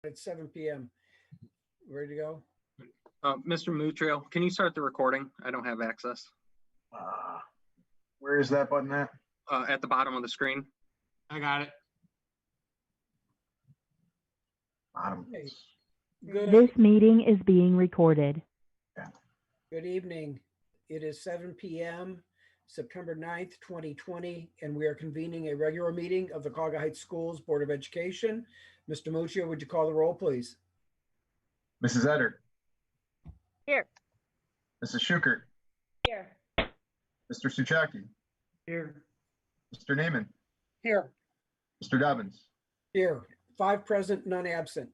It's 7 p.m. Ready to go? Mr. Mutrio, can you start the recording? I don't have access. Where is that button at? At the bottom of the screen. I got it. Bottom. Hey, This meeting is being recorded. good evening. It is 7 p.m., September 9th, 2020, and we are convening a regular meeting of the Cuyahoga Heights Schools Board of Education. Mr. Muccio, would you call the roll, please? Mrs. Etter. Here. Mrs. Schukert. Here. Mr. Suchaki. Here. Mr. Naaman. Here. Mr. Dobbins. Here, 5 present, none absent.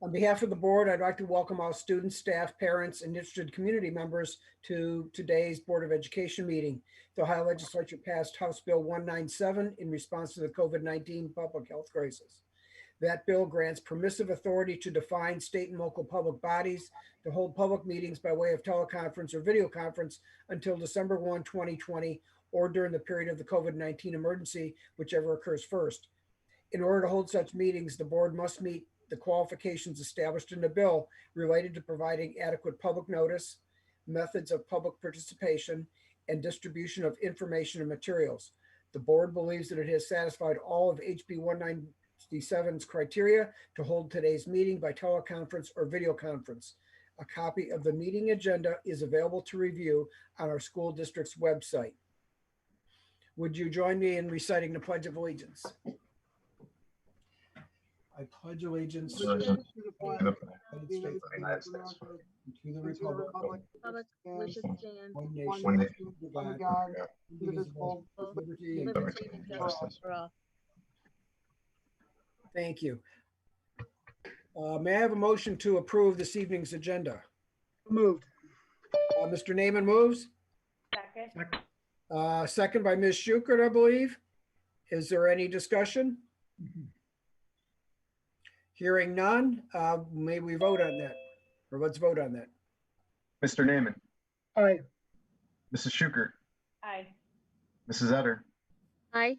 On behalf of the board, I'd like to welcome all students, staff, parents, and interested community members to today's Board of Education meeting. The Ohio Legislature passed House Bill 197 in response to the COVID-19 public health crisis. That bill grants permissive authority to define state and local public bodies to hold public meetings by way of teleconference or video conference until December 1, 2020, or during the period of the COVID-19 emergency, whichever occurs first. In order to hold such meetings, the board must meet the qualifications established in the bill related to providing adequate public notice, methods of public participation, and distribution of information and materials. The board believes that it has satisfied all of HB 197's criteria to hold today's meeting by teleconference or video conference. A copy of the meeting agenda is available to review on our school district's website. Would you join me in reciting the Pledge of Allegiance? I pledge allegiance to the United States, to the republic, which stands one One nation, nation, under God, God, indivisible, with liberty and liberty and justice for all. Thank you. May I have a motion to approve this evening's agenda? Moved. Mr. Naaman moves. Second. Second by Ms. Schukert, I believe. Is there any discussion? Hearing none, may we vote on that? Or let's vote on that. Mr. Naaman. Aye. Mrs. Schukert. Aye. Mrs. Etter. Aye.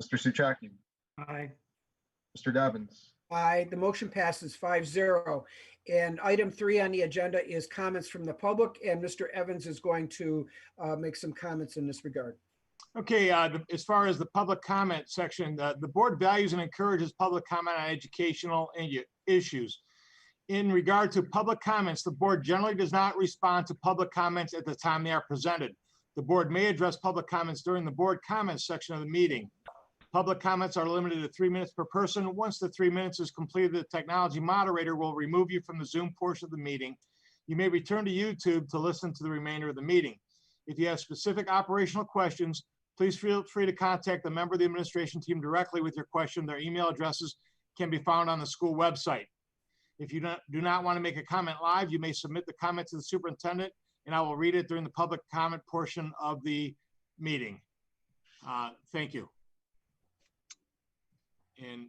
Mr. Suchaki. Aye. Mr. Dobbins. Aye, the motion passes 5-0. And item 3 on the agenda is comments from the public, and Mr. Evans is going to make some comments in this regard. Okay, as far as the public comment section, the board values and encourages public comment on educational issues. In regard to public comments, the board generally does not respond to public comments at the time they are presented. The board may address public comments during the board comments section of the meeting. Public comments are limited to 3 minutes per person. Once the 3 minutes is completed, the technology moderator will remove you from the Zoom portion of the meeting. You may return to YouTube to listen to the remainder of the meeting. If you have specific operational questions, please feel free to contact the member of the administration team directly with your question. Their email addresses can be found on the school website. If you do not want to make a comment live, you may submit the comment to the superintendent and I will read it during the public comment portion of the meeting. Thank you. And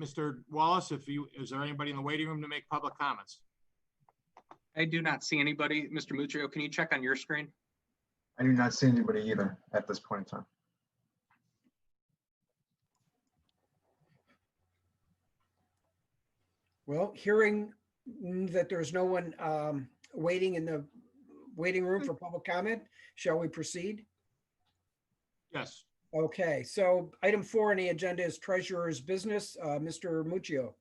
Mr. Wallace, is there anybody in the waiting room to make public comments? I do not see anybody. Mr. Mutrio, can you check on your screen? I do not see anybody either at this point in time. Well, hearing that there's no one waiting in the waiting room for public comment, shall we proceed? Yes. Okay, so item 4 on the agenda is treasurer's business. Mr. Muccio.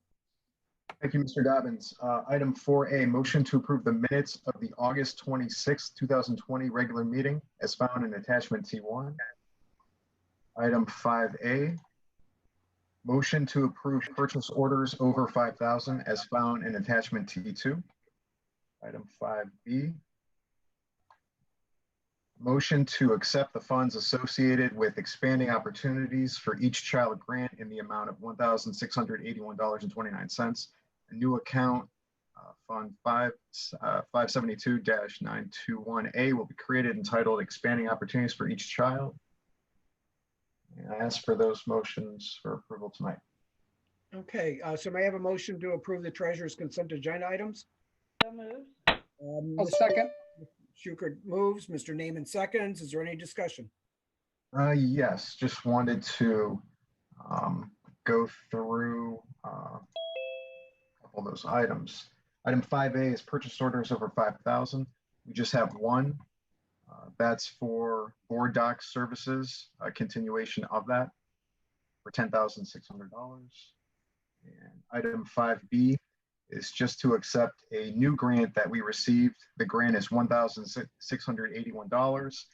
Thank you, Mr. Dobbins. Item 4A, motion to approve the minutes of the August 26, 2020 regular meeting as found in attachment T1. Item 5A, motion to approve purchase orders over 5,000 as found in attachment T2. Item 5B, motion to accept the funds associated with expanding opportunities for each child grant in the amount of $1,681.29. A new account, Fund 572-921A will be created entitled Expanding Opportunities for Each Child. And I ask for those motions for approval tonight. Okay, so may I have a motion to approve the treasurer's consent agenda items? So moved. I'll second. Schukert moves, Mr. Naaman seconds. Is there any discussion? Yes, just wanted to go through a couple of those items. Item 5A is purchase orders over 5,000. We just have one. That's for board doc services, a continuation of that for $10,600. And item 5B is just to accept a new grant that we received. The grant is $1,681.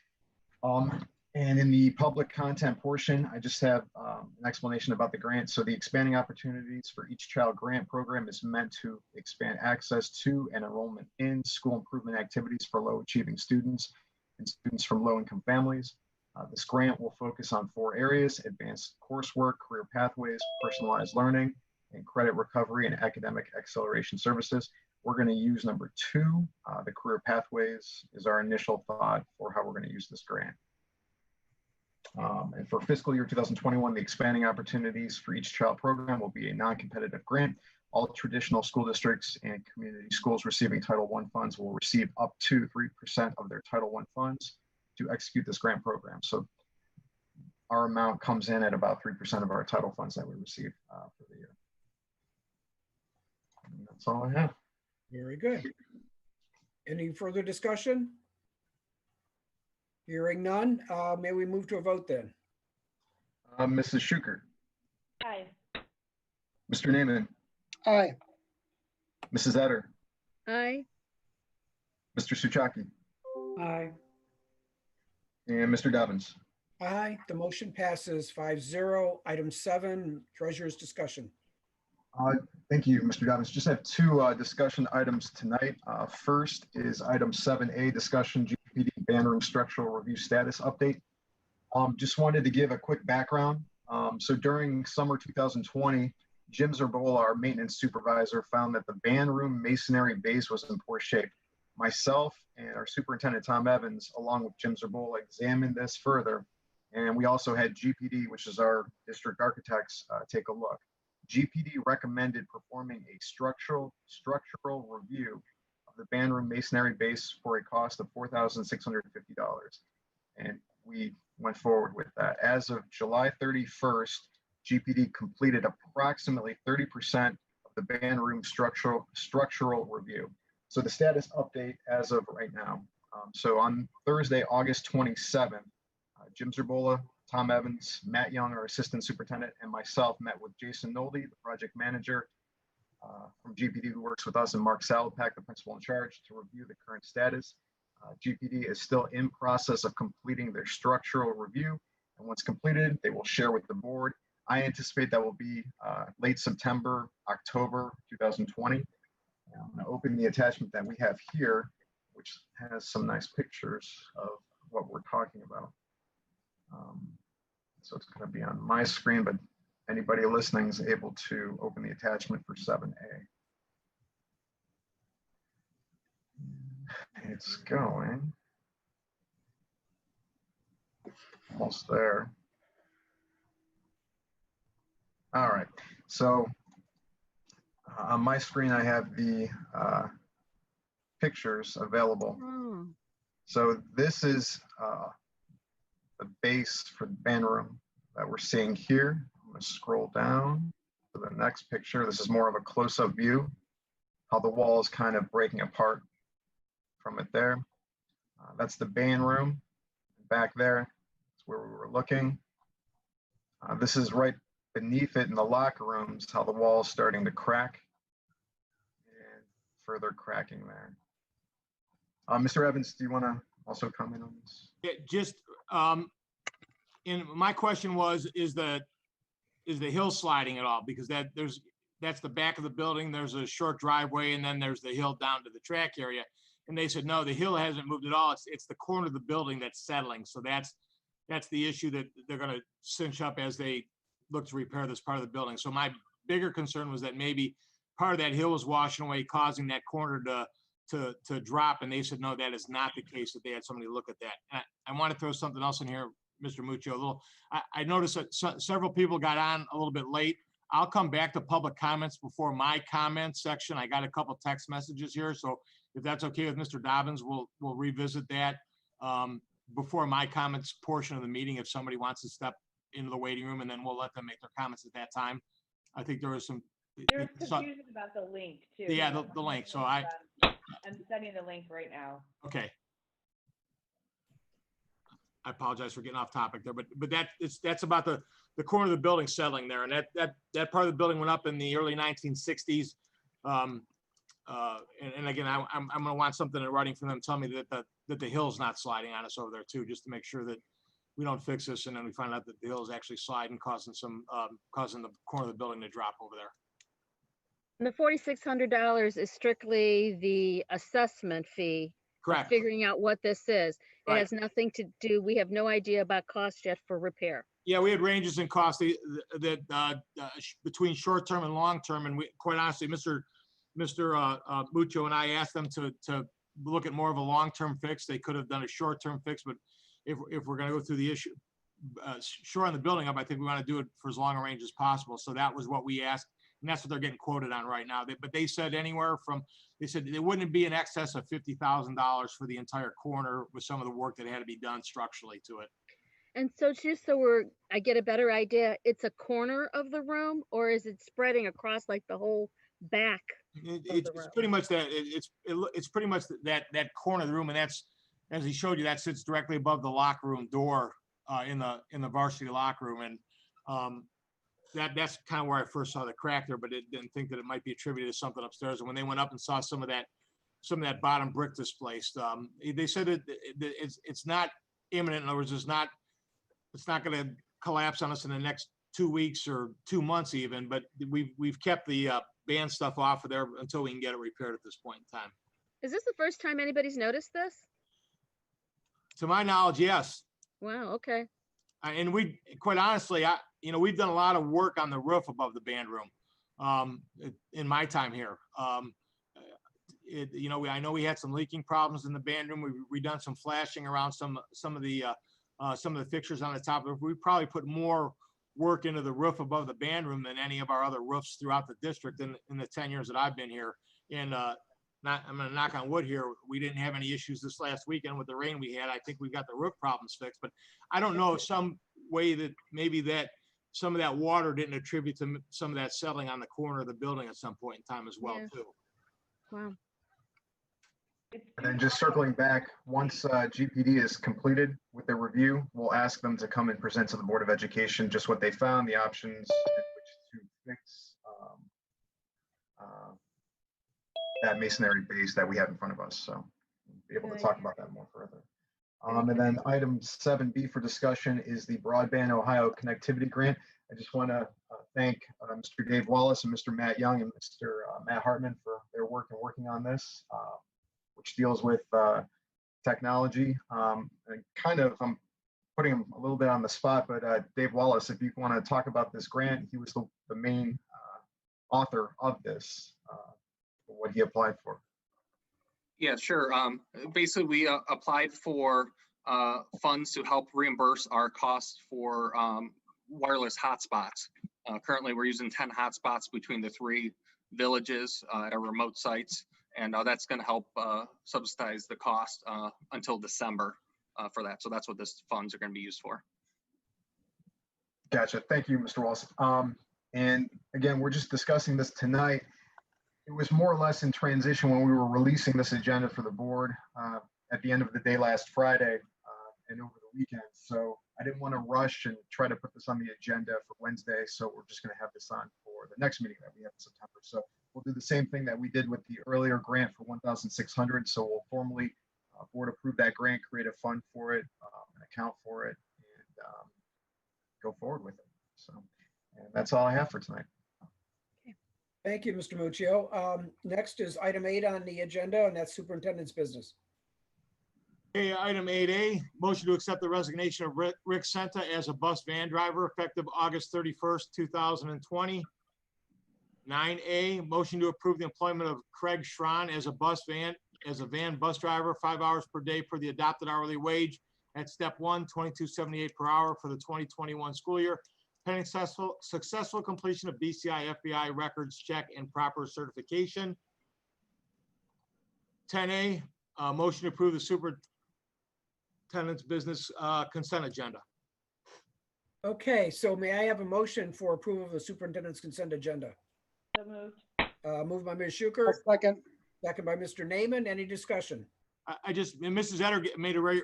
And in the public content portion, I just have an explanation about the grant. So the expanding opportunities for each child grant program is meant to expand access to and enrollment in school improvement activities for low achieving students and students from low income families. This grant will focus on 4 areas: advanced coursework, career pathways, personalized learning, and credit recovery and academic acceleration services. We're going to use number 2. The career pathways is our initial thought for how we're going to use this grant. And for fiscal year 2021, the expanding opportunities for each child program will be a non-competitive grant. All traditional school districts and community schools receiving Title I funds will receive up to 3% of their Title I funds to execute this grant program. So our amount comes in at about 3% of our title funds that we receive for the year. And that's all I have. Very good. Any further discussion? Hearing none, may we move to a vote then? Mrs. Schuker, Aye. Mr. Naaman, Aye. Mrs. Etter, Aye. Mr. Suchaki, Aye. and Mr. Dobbins. Aye, the motion passes 5-0. Item 7, treasurer's discussion. Thank you, Mr. Dobbins. Just have 2 discussion items tonight. First is item 7A, discussion GPD band room structural review status update. Just wanted to give a quick background. So during summer 2020, Jim Zerbola, our maintenance supervisor, found that the band room masonry base was in poor shape. Myself and our superintendent, Tom Evans, along with Jim Zerbola, examined this further. And we also had GPD, which is our district architects, take a look. GPD recommended performing a structural review of the band room masonry base for a cost of $4,650. And we went forward with that. As of July 31st, GPD completed approximately 30% of the band room structural review. So the status update as of right now. So on Thursday, August 27th, Jim Zerbola, Tom Evans, Matt Young, our assistant superintendent, and myself met with Jason Nolde, the project manager from GPD who works with us, and Mark Salapak, the principal in charge, to review the current status. GPD is still in process of completing their structural review, and once completed, they will share with the board. I anticipate that will be late September, October 2020. I'm going to open the attachment that we have here, which has some nice pictures of what we're talking about. So it's going to be on my screen, but anybody listening is able to open the attachment for 7A. It's going. Almost there. All right. So on my screen, I have the pictures available. Oh. So this is the base for the band room that we're seeing here. I'm going to scroll down to the next picture. This is more of a close-up view, how the wall is kind of breaking apart from it there. That's the band room. Back there, that's where we were looking. This is right beneath it in the locker rooms, how the wall is starting to crack and further cracking there. Mr. Evans, do you want to also comment on this? Yeah, just, and my question was, is the hill sliding at all? Because that's the back of the building. There's a short driveway, and then there's the hill down to the track area. And they said, no, the hill hasn't moved at all. It's the corner of the building that's settling. So that's the issue that they're going to cinch up as they look to repair this part of the building. So my bigger concern was that maybe part of that hill was washing away, causing that corner to drop. And they said, no, that is not the case, that they had somebody look at that. And I want to throw something else in here, Mr. Muccio. I noticed that several people got on a little bit late. I'll come back to public comments before my comments section. I got a couple text messages here. So if that's okay with Mr. Dobbins, we'll revisit that before my comments portion of the meeting, if somebody wants to step into the waiting room, and then we'll let them make their comments at that time. I think there was some. There's confusion about the link too. Yeah, the link. So I'm sending the link right now. okay. I apologize for getting off topic there, but that's about the corner of the building settling there, and that part of the building went up in the early 1960s. And again, I'm going to want something in writing from them telling me that the hill's not sliding on us over there too, just to make sure that we don't fix this and then we find out that the hill is actually sliding, causing the corner of the building to drop over there. And the $4,600 is strictly the assessment fee. Correct. Figuring out what this is. It Right. has nothing to do, we have no idea about cost yet for repair. Yeah, we had ranges in cost that between short term and long term, and we quite honestly, Mr. Muccio and I asked them to look at more of a long term fix. They could have done a short term fix, but if we're going to go through the issue, shoring the building up, I think we want to do it for as long a range as possible. So that was what we asked, and that's what they're getting quoted on right now. But they said they said it wouldn't be in excess of $50,000 for the entire corner with some of the work that had to be done structurally to it. And so just so I get a better idea, it's a corner of the room, or is it spreading across like the whole back? It's pretty much that. It's pretty much that corner of the room, and that's, as he showed you, that sits directly above the locker room door in the varsity locker room, and that's kind of where I first saw the crack there, but it didn't think that it might be attributed to something upstairs. And when they went up and saw some of that bottom brick displaced, they said that it's not imminent. In other words, it's not going to collapse on us in the next 2 weeks or 2 months even, but we've kept the band stuff off of there until we can get it repaired at this point in time. Is this the first time anybody's noticed this? To my knowledge, yes. Wow, okay. And we, quite honestly, we've done a lot of work on the roof above the band room in my time here. I know we had some leaking problems in the band room. We've redone some flashing around some of the fixtures on the top of the roof. We probably put more work into the roof above the band room than any of our other roofs throughout the district in the 10 years that I've been here. And I'm going to knock on wood here. We didn't have any issues this last weekend with the rain we had. I think we've got the roof problems fixed, but I don't know, some way that maybe that some of that water didn't attribute to some of that settling on the corner of the building at some point in time as well, too. Wow. And then just circling back, once GPD is completed with their review, we'll ask them to come and present to the Board of Education just what they found, the options in which to fix that masonry base that we have in front of us. So we'll be able to talk about that more further. And then item 7B for discussion is the Broadband Ohio Connectivity Grant. I just want to thank Mr. Dave Wallace and Mr. Matt Young and Mr. Matt Hartman for their work in working on this, which deals with technology. And I'm putting him a little bit on the spot, but Dave Wallace, if you want to talk about this grant, he was the main author of this, what he applied for. Yeah, sure. Basically, we applied for funds to help reimburse our costs for wireless hotspots. Currently, we're using 10 hotspots between the 3 villages at our remote sites, and that's going to help subsidize the cost until December for that. So that's what this funds are going to be used for. Gotcha. Thank you, Mr. Wallace. And again, we're just discussing this tonight. It was more or less in transition when we were releasing this agenda for the board at the end of the day last Friday and over the weekend. So I didn't want to rush and try to put this on the agenda for Wednesday. So we're just going to have this on for the next meeting that we have in September. So we'll do the same thing that we did with the earlier grant for 1,600. So we'll formally board approve that grant, create a fund for it, an account for it, and go forward with it. So, and that's all I have for tonight. Thank you, Mr. Muccio. Next is item 8 on the agenda, and that's superintendent's business. Okay, item 8A, motion to accept the resignation of Rick Senta as a bus van driver effective August 31st, 2020. 9A, motion to approve the employment of Craig Schron as a van bus driver, 5 hours per day per the adopted hourly wage at step 1, $22.78 per hour for the 2021 school year, pending successful completion of BCI FBI records check and proper certification. 10A, motion to approve the superintendent's business consent agenda. Okay, so may I have a motion for approval of the superintendent's consent agenda? So moved. Moved by Ms. I'll Schuker, second. second by Mr. Naaman. Any discussion? I just, and Mrs. Etter made a very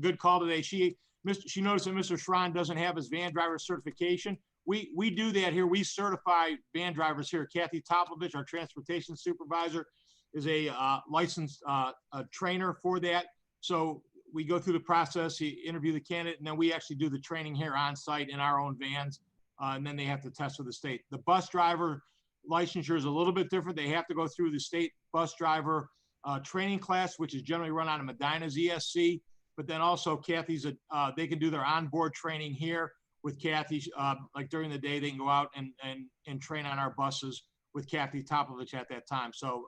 good call today. She noticed that Mr. Schron doesn't have his van driver certification. We do that here. We certify van drivers here. Kathy Topovich, our transportation supervisor, is a licensed trainer for that. So we go through the process, you interview the candidate, and then we actually do the training here on site in our own vans. And then they have to test with the state. The bus driver licensure is a little bit different. They have to go through the state bus driver training class, which is generally run out of Medina's ESC. But then also Kathy's, they can do their onboard training here with Kathy. Like during the day, they can go out and train on our buses with Kathy Topovich at that time. So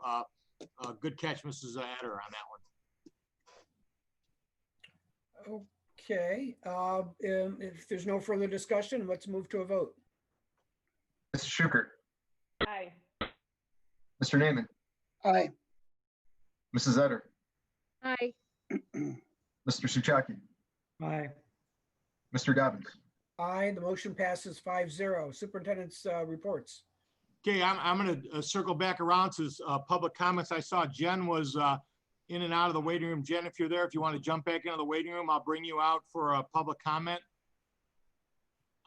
good catch, Mrs. Etter, on that one. Okay, if there's no further discussion, let's move to a vote. Mrs. Schuker, Aye. Mr. Naaman, Aye. Mrs. Etter, Aye. Mr. Souchaki, Aye. Mr. Dobbins. Aye, the motion passes 5-0. Superintendent's reports. Okay, I'm going to circle back around to public comments. I saw Jen was in and out of the waiting room. Jen, if you're there, if you want to jump back into the waiting room, I'll bring you out for a public comment.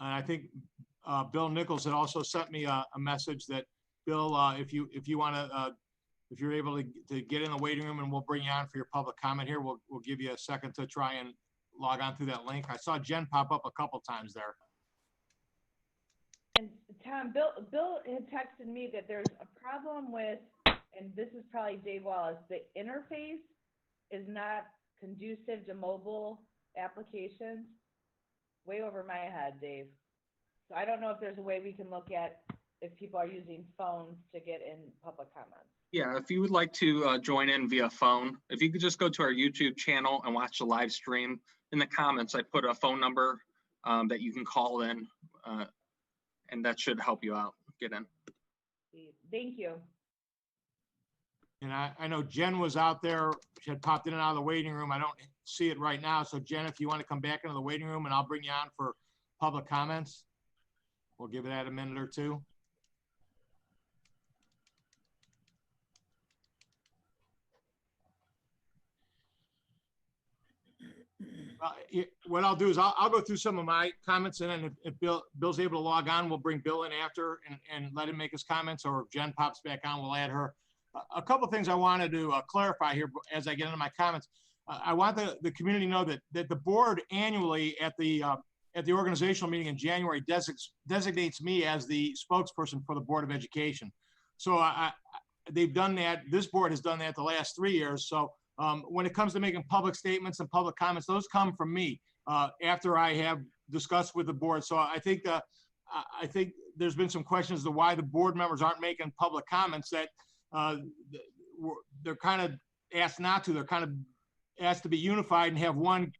And I think Bill Nichols had also sent me a message that, Bill, if you want to, if you're able to get in the waiting room, and we'll bring you on for your public comment here. We'll give you a second to try and log on through that link. I saw Jen pop up a couple times there. And Tom, Bill had texted me that there's a problem with, and this is probably Dave Wallace, the interface is not conducive to mobile applications. Way over my head, Dave. So I don't know if there's a way we can look at if people are using phones to get in public comments. Yeah, if you would like to join in via phone, if you could just go to our YouTube channel and watch the live stream. In the comments, I put a phone number that you can call in, and that should help you out, get in. Thank you. And I know Jen was out there. She had popped in and out of the waiting room. I don't see it right now. So Jen, if you want to come back into the waiting room, and I'll bring you on for public comments. We'll give that a minute or two. What I'll do is I'll go through some of my comments, and then if Bill's able to log on, we'll bring Bill in after and let him make his comments, or if Jen pops back on, we'll add her. A couple of things I wanted to clarify here as I get into my comments. I want the community to know that the board annually at the organizational meeting in January designates me as the spokesperson for the Board of Education. So they've done that. This board has done that the last 3 years. So when it comes to making public statements and public comments, those come from me after I have discussed with the board. So I think there's been some questions as to why the board members aren't making public comments that they're kind of asked not to. They're kind of asked to be unified and have one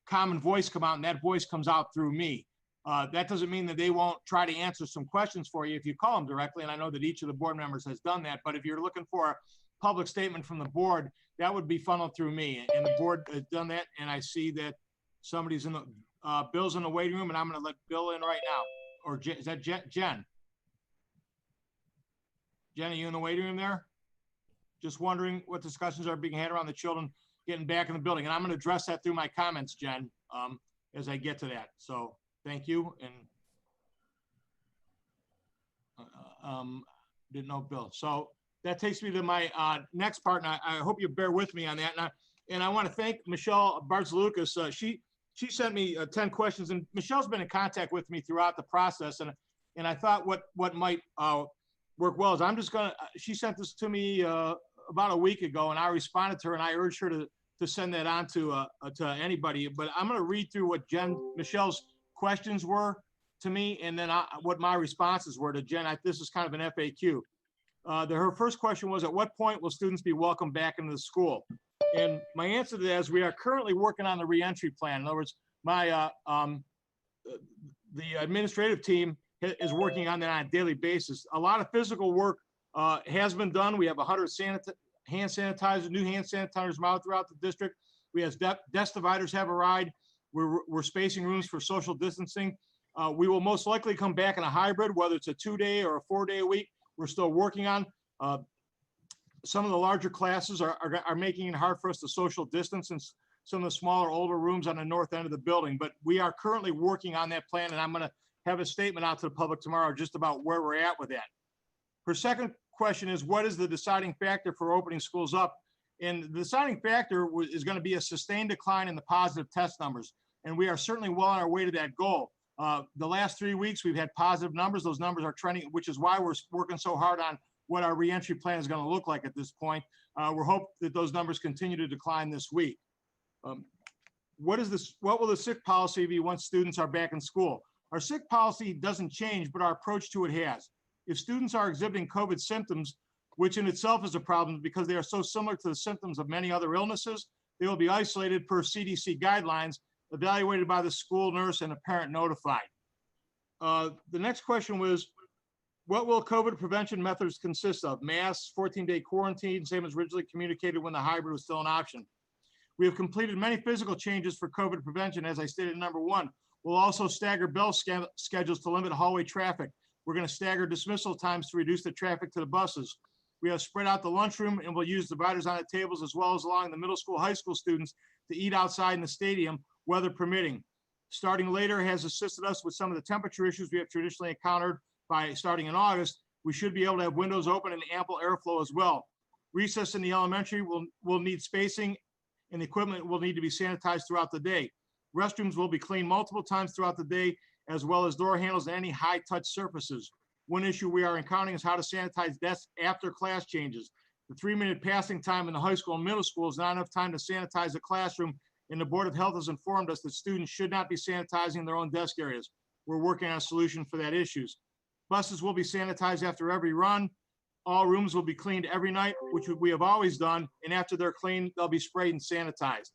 common voice come out, and that voice comes out through me. That doesn't mean that they won't try to answer some questions for you if you call them directly, and I know that each of the board members has done that, but if you're looking for a public statement from the board, that would be funneled through me, and the board has done that, and I see that somebody's in the, Bill's in the waiting room, and I'm gonna let Bill in right now. Or is that Jen? Jen, are you in the waiting room there? Just wondering what discussions are being had around the children getting back in the building. And I'm going to address that through my comments, Jen, as I get to that. So thank you. And didn't know Bill. So that takes me to my next part. And I hope you bear with me on that. And I want to thank Michelle Bartz-Lucas. She sent me 10 questions, and Michelle's been in contact with me throughout the process. And I thought what might work well is she sent this to me about a week ago, and I responded to her, and I urged her to send that on to anybody. But I'm going to read through what Michelle's questions were to me, and then what my responses were to Jen. This is kind of an FAQ. Her first question was, at what point will students be welcomed back into the school? And my answer to that is we are currently working on the reentry plan. In other words, the administrative team is working on that on a daily basis. A lot of physical work has been done. We have 100 hand sanitizers, new hand sanitizers out throughout the district. We have desk dividers have arrived. We're spacing rooms for social distancing. We will most likely come back in a hybrid, whether it's a 2-day or a 4-day a week. We're still working on. Some of the larger classes are making it hard for us to social distance in some of the smaller, older rooms on the north end of the building. But we are currently working on that plan, and I'm going to have a statement out to the public tomorrow just about where we're at with that. Her second question is, what is the deciding factor for opening schools up? And the deciding factor is going to be a sustained decline in the positive test numbers. And we are certainly well on our way to that goal. The last 3 weeks, we've had positive numbers. Those numbers are trending, which is why we're working so hard on what our reentry plan is going to look like at this point. We're hoping that those numbers continue to decline this week. What will the sick policy be once students are back in school? Our sick policy doesn't change, but our approach to it has. If students are exhibiting COVID symptoms, which in itself is a problem because they are so similar to the symptoms of many other illnesses, they will be isolated per CDC guidelines, evaluated by the school nurse and a parent notified. The next question was, what will COVID prevention methods consist of? Masks, 14-day quarantine, same as originally communicated when the hybrid was still an option. We have completed many physical changes for COVID prevention, as I stated in number 1. We'll also stagger bell schedules to limit hallway traffic. We're going to stagger dismissal times to reduce the traffic to the buses. We have spread out the lunchroom, and we'll use dividers on the tables as well as allowing the middle school, high school students to eat outside in the stadium, weather permitting. Starting later has assisted us with some of the temperature issues we have traditionally encountered. By starting in August, we should be able to have windows open and ample airflow as well. Recess in the elementary will need spacing, and the equipment will need to be sanitized throughout the day. Restrooms will be cleaned multiple times throughout the day, as well as door handles and any high-touch surfaces. One issue we are encountering is how to sanitize desks after class changes. The 3-minute passing time in the high school and middle school is not enough time to sanitize the classroom, and the Board of Health has informed us that students should not be sanitizing their own desk areas. We're working on a solution for that issue. Buses will be sanitized after every run. All rooms will be cleaned every night, which we have always done, and after they're cleaned, they'll be sprayed and sanitized.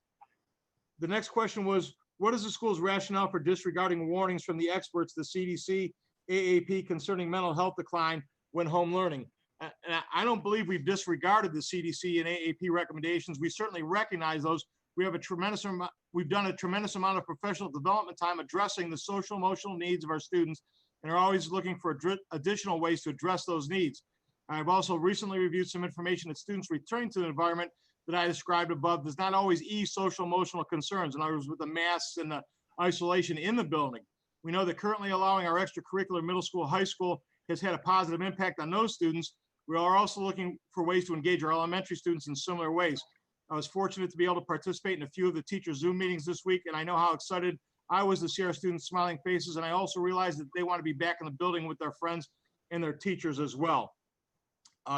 The next question was, what is the school's rationale for disregarding warnings from the experts, the CDC, AAP, concerning mental health decline when home learning? And I don't believe we've disregarded the CDC and AAP recommendations. We certainly recognize those. We've done a tremendous amount of professional development time addressing the social emotional needs of our students, and are always looking for additional ways to address those needs. I've also recently reviewed some information that students returning to the environment that I described above does not always ease social emotional concerns, in other words, with the masks and the isolation in the building. We know that currently allowing our extracurricular middle school, high school has had a positive impact on those students. We are also looking for ways to engage our elementary students in similar ways. I was fortunate to be able to participate in a few of the teacher Zoom meetings this week, and I know how excited I was to see our students' smiling faces, and I also realized that they want to be back in the building with their friends and their teachers as well.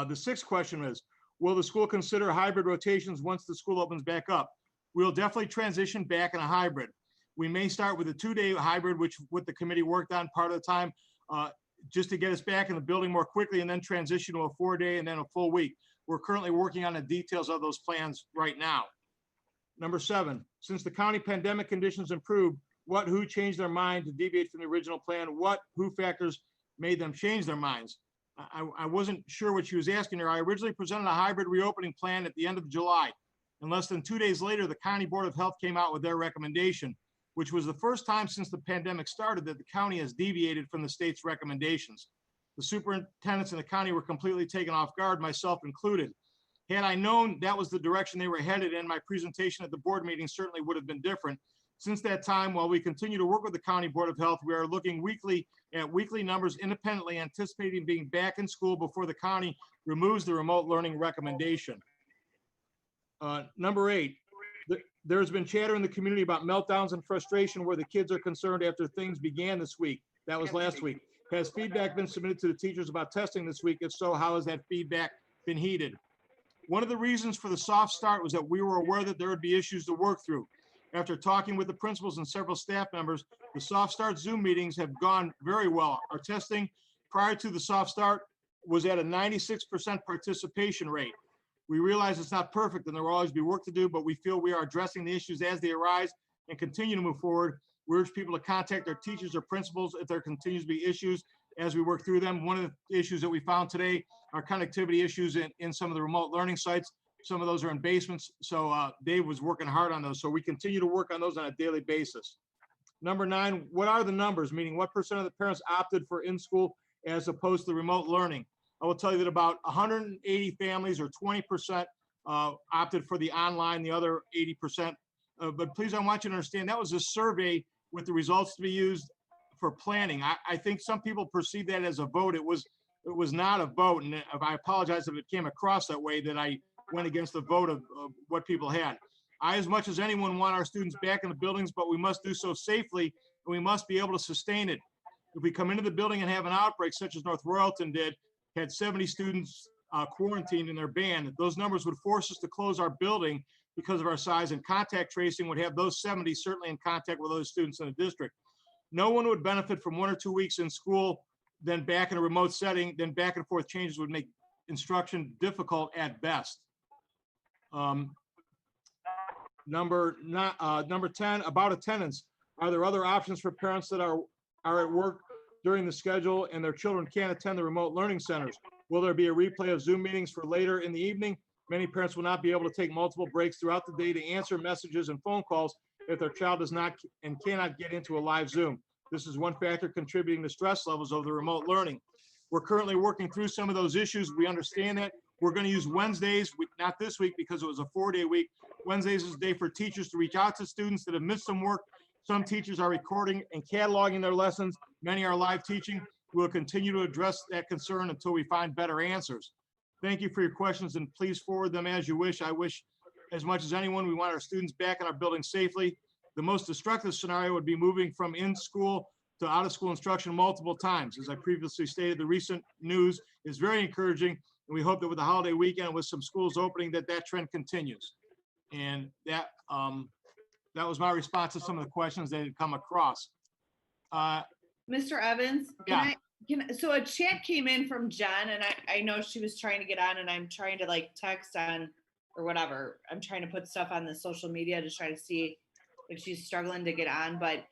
The sixth question is, will the school consider hybrid rotations once the school opens back up? We'll definitely transition back in a hybrid. We may start with a 2-day hybrid, which what the committee worked on part of the time, just to get us back in the building more quickly, and then transition to a 4-day and then a full week. We're currently working on the details of those plans right now. Number 7, since the county pandemic conditions improved, who changed their mind to deviate from the original plan? Who factors made them change their minds? I wasn't sure what she was asking her. I originally presented a hybrid reopening plan at the end of July. And less than 2 days later, the County Board of Health came out with their recommendation, which was the first time since the pandemic started that the county has deviated from the state's recommendations. The superintendents in the county were completely taken off guard, myself included. Had I known that was the direction they were headed in, my presentation at the board meeting certainly would have been different. Since that time, while we continue to work with the County Board of Health, we are looking weekly at weekly numbers independently, anticipating being back in school before the county removes the remote learning recommendation. Number 8, there's been chatter in the community about meltdowns and frustration where the kids are concerned after things began this week. That was last week. Has feedback been submitted to the teachers about testing this week? If so, how has that feedback been heeded? One of the reasons for the soft start was that we were aware that there would be issues to work through. After talking with the principals and several staff members, the soft start Zoom meetings have gone very well. Our testing prior to the soft start was at a 96% participation rate. We realize it's not perfect and there will always be work to do, but we feel we are addressing the issues as they arise and continue to move forward. We urge people to contact their teachers or principals if there continues to be issues as we work through them. One of the issues that we found today are connectivity issues in some of the remote learning sites. Some of those are in basements, so Dave was working hard on those. So we continue to work on those on a daily basis. Number 9, what are the numbers? Meaning what percent of the parents opted for in-school as opposed to remote learning? I will tell you that about 180 families or 20% opted for the online, the other 80%. But please, I want you to understand that was a survey with the results to be used for planning. I think some people perceive that as a vote. It was not a vote. And I apologize if it came across that way, that I went against the vote of what people had. I, as much as anyone, want our students back in the buildings, but we must do so safely, and we must be able to sustain it. If we come into the building and have an outbreak, such as North Royalton did, had 70 students quarantined in their band, those numbers would force us to close our building because of our size, and contact tracing would have those 70 certainly in contact with those students in the district. No one would benefit from 1 or 2 weeks in school, then back in a remote setting, then back and forth changes would make instruction difficult at best. Number 10, about attendance. Are there other options for parents that are at work during the schedule and their children can't attend the remote learning centers? Will there be a replay of Zoom meetings for later in the evening? Many parents will not be able to take multiple breaks throughout the day to answer messages and phone calls if their child does not and cannot get into a live Zoom. This is one factor contributing to stress levels of the remote learning. We're currently working through some of those issues. We understand that. We're going to use Wednesdays, not this week because it was a 4-day week. Wednesdays is a day for teachers to reach out to students that have missed some work. Some teachers are recording and cataloging their lessons. Many are live teaching. We'll continue to address that concern until we find better answers. Thank you for your questions, and please forward them as you wish. I wish, as much as anyone, we want our students back in our building safely. The most destructive scenario would be moving from in-school to out-of-school instruction multiple times. As I previously stated, the recent news is very encouraging, and we hope that with the holiday weekend, with some schools opening, that trend continues. And that was my response to some of the questions that had come across. Mr. Evans, so a chat came in from Jen, and I know she was trying to get on, and I'm trying to like text on or whatever. I'm trying to put stuff on the social media to try to see if she's struggling to get on. But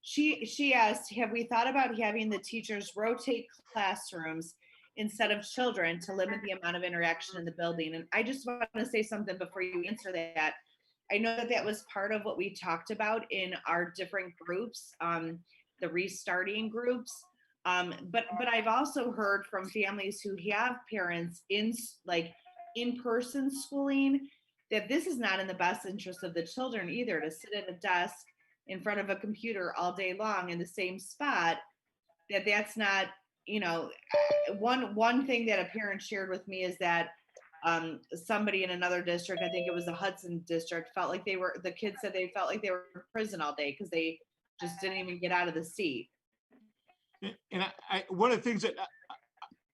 she asked, have we thought about having the teachers rotate classrooms instead of children to limit the amount of interaction in the building? And I just want to say something before you answer that. I know that was part of what we talked about in our different groups, the restarting groups. But I've also heard from families who have parents in like in-person schooling that this is not in the best interest of the children either, to sit at a desk in front of a computer all day long in the same spot. That's not, one thing that a parent shared with me is that somebody in another district, I think it was the Hudson district, the kids said they felt like they were in prison all day because they just didn't even get out of the seat. And one of the things that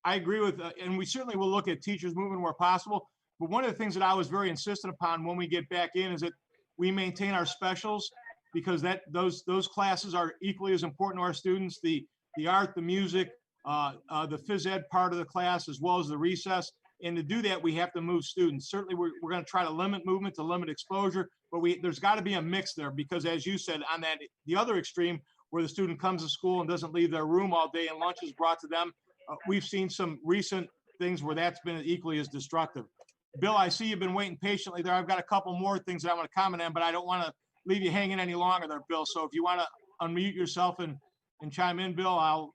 I agree with, and we certainly will look at teachers moving where possible, but one of the things that I was very insistent upon when we get back in is that we maintain our specials, because those classes are equally as important to our students, the art, the music, the phys ed part of the class, as well as the recess. And to do that, we have to move students. Certainly, we're going to try to limit movement, to limit exposure, but there's got to be a mix there, because as you said, on the other extreme, where the student comes to school and doesn't leave their room all day and lunch is brought to them, we've seen some recent things where that's been equally as destructive. Bill, I see you've been waiting patiently there. I've got a couple more things that I want to comment on, but I don't want to leave you hanging any longer there, Bill. So if you want to unmute yourself and chime in, Bill, I'll.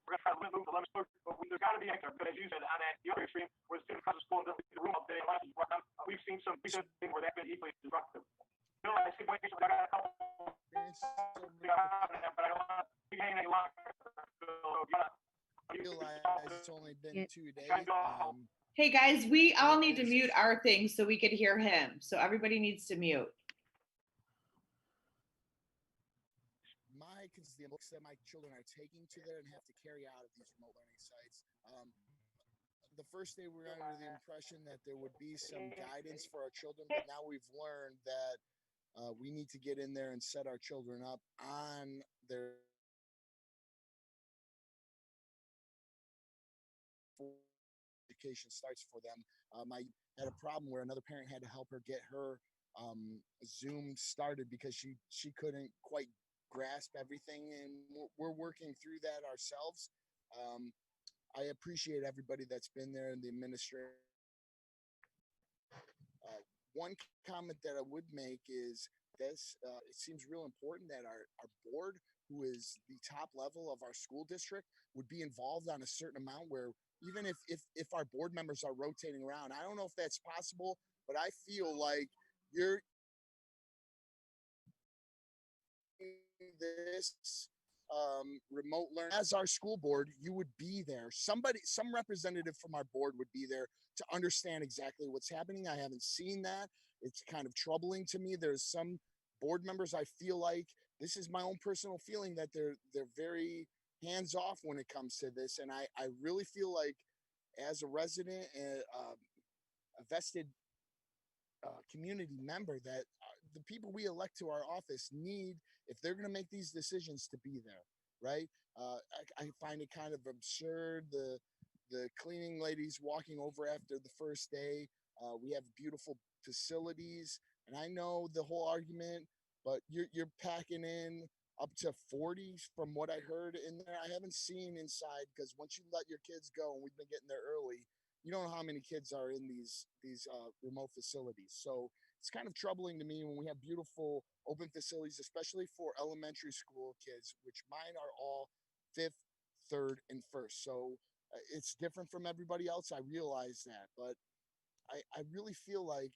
We're going to try to move the limits, but there's got to be an answer. But as you said, on the other extreme, where the student comes to school and doesn't leave the room all day, we've seen some recent things where that's been equally destructive. Bill, I see wait, I got a couple. But I don't want to be hanging any longer. It's only been 2 days. Hey guys, we all need to mute our things so we could hear him. So everybody needs to mute. The books that my children are taking to there and have to carry out at these remote learning sites. The first day we were under the impression that there would be some guidance for our children, but now we've learned that we need to get in there and set our children up on their education starts for them. I had a problem where another parent had to help her get her Zoom started because she couldn't quite grasp everything, and we're working through that ourselves. I appreciate everybody that's been there in the administration one comment that I would make is this, it seems real important that our board, who is the top level of our school district, would be involved on a certain amount where even if our board members are rotating around, I don't know if that's possible, but I feel like you're this remote learn as our school board, you would be there. Some representative from our board would be there to understand exactly what's happening. I haven't seen that. It's kind of troubling to me. There's some board members, I feel like, this is my own personal feeling, that they're very hands off when it comes to this. And I really feel like, as a resident and a vested community member, that the people we elect to our office need, if they're going to make these decisions, to be there, right? I find it kind of absurd, the cleaning ladies walking over after the first day. We have beautiful facilities, and I know the whole argument, but you're packing in up to 40 from what I heard in there. I haven't seen inside, because once you let your kids go, and we've been getting there early, you don't know how many kids are in these remote facilities. So it's kind of troubling to me when we have beautiful open facilities, especially for elementary school kids, which mine are all 5th, 3rd, and 1st. So it's different from everybody else. I realize that, but I really feel like